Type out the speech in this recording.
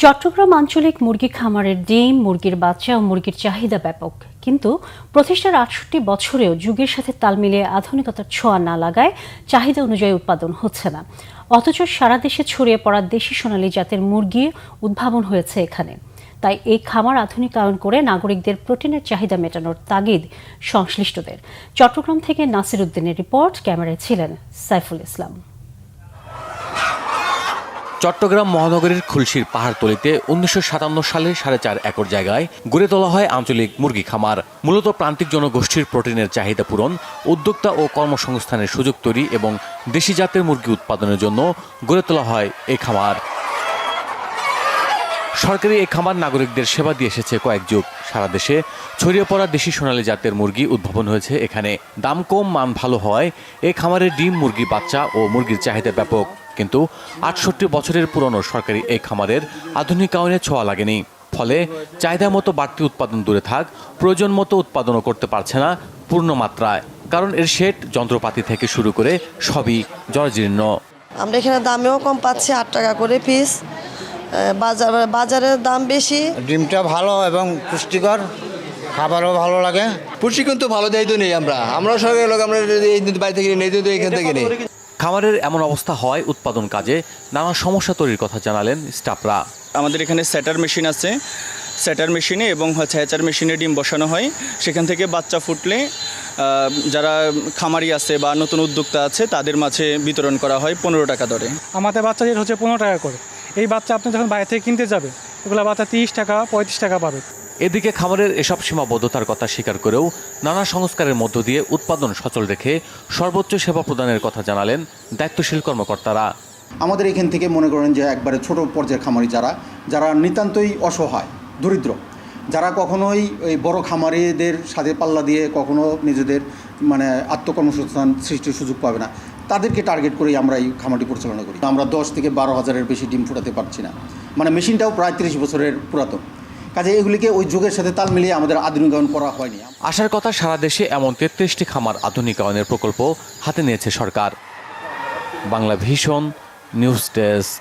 চট্টগ্রাম আঞ্চলিক মুরগি খামারের ডিম, মুরগির বাচ্চা ও মুরগির চাহিদা ব্যাপক। কিন্তু প্রতিষ্ঠার ৬৮ বছরেও যুগের সাথে তাল মিলিয়ে আধুনিকতার ছোঁয়া না লাগায় চাহিদা অনুযায়ী উৎপাদন হচ্ছে না। অথচ সারা দেশে ছড়িয়ে পড়া দেশি সোনালী জাতের মুরগি উদ্ভাবন হয়েছে এখানে। তাই এই খামার আধুনিকায়ন করে নাগরিকদের প্রোটিনের চাহিদা মেটানোর তাগিদ সংশ্লিষ্টদের। চট্টগ্রাম থেকে নাসির উদ্দিনের রিপোর্ট, ক্যামেরায় ছিলেন সাইফুল ইসলাম। চট্টগ্রাম মহানগরীর খুলশীর পাহাড়তলিতে ১৯৫৭ সালে ৪.৫ একর জায়গায় গড়ে তোলা হয় আঞ্চলিক মুরগি খামার। মূলত প্রান্তিক জনগোষ্ঠীর প্রোটিনের চাহিদা পূরণ, উদ্যোক্তা ও কর্মসংস্থানের সুযোগ তৈরি এবং দেশি জাতের মুরগি উৎপাদনের জন্য গড়ে তোলা হয় এই খামার। সরকারি এই খামার নাগরিকদের সেবা দিয়ে এসেছে কয়েক যুগ। সারা দেশে ছড়িয়ে পড়া দেশি সোনালী জাতের মুরগি উদ্ভাবন হয়েছে এখানে। দাম কম, মান ভালো হওয়ায় এই খামারের ডিম, মুরগি বাচ্চা ও মুরগির চাহিদা ব্যাপক। কিন্তু ৬৮ বছরের পুরনো সরকারি এই খামারের আধুনিকায়নে ছোঁয়া লাগেনি। ফলে চাহিদা মতো বাড়তি উৎপাদন দূরে থাক, প্রয়োজন মতো উৎপাদনও করতে পারছে না পূর্ণ মাত্রায়। কারণ এর শেড, যন্ত্রপাতি থেকে শুরু করে সবই জরাজীর্ণ। আমরা এখানে দামেও কম পাচ্ছি, ৮ টাকা করে পিস। বাজারের দাম বেশি। ডিমটা ভালো এবং পুষ্টিকর, খাবারও ভালো লাগে। পুষ্টিকর তো ভালো দেয় তো নেই। আমরা সরকারের লোক, আমরা এই বাড়ি থেকে নেই তো এখান থেকে নেই। খামারের এমন অবস্থা হয় উৎপাদন কাজে নানা সমস্যা তৈরির কথা জানালেন স্টাফরা। আমাদের এখানে স্যাটার মেশিন আছে, স্যাটার মেশিনে এবং হ্যাচার মেশিনে ডিম বসানো হয়। সেখান থেকে বাচ্চা ফুটলে যারা খামারি আছে বা নতুন উদ্যোক্তা আছে তাদের মাঝে বিতরণ করা হয় 15 টাকা দরে। আমাদের বাচ্চা রেট হচ্ছে 15 টাকা করে। এই বাচ্চা আপনি যখন বাইরে থেকে কিনতে যাবে, এগুলো বাচ্চা 30 টাকা 35 টাকা পাবে। এদিকে খামারের এসব সীমাবদ্ধতার কথা স্বীকার করেও নানা সংস্কারের মধ্য দিয়ে উৎপাদন সচল রেখে সর্বোচ্চ সেবা প্রদানের কথা জানালেন দায়িত্বশীল কর্মকর্তারা। আমাদের এখান থেকে মনে করেন যে একবারে ছোট পর্যায়ের খামারি যারা নিতান্তই অসহায়, দরিদ্র, যারা কখনোই ওই বড় খামারিদের সাথে পাল্লা দিয়ে কখনো নিজেদের আত্মকর্মসংস্থান সৃষ্টির সুযোগ পাবে না, তাদেরকে টার্গেট করেই আমরা এই খামারটি পরিচালনা করি। আমরা 10 থেকে 12 হাজারের বেশি ডিম ফোটাতে পারছি না। মেশিনটাও প্রায় 30 বছরের পুরাতন। কাজে এগুলিকে ওই যুগের সাথে তাল মিলিয়ে আমাদের আধুনিকায়ন করা হয়নি। আশার কথা, সারা দেশে এমন 33টি খামার আধুনিকায়নের প্রকল্প হাতে নিয়েছে সরকার। Bangla Vision news desk.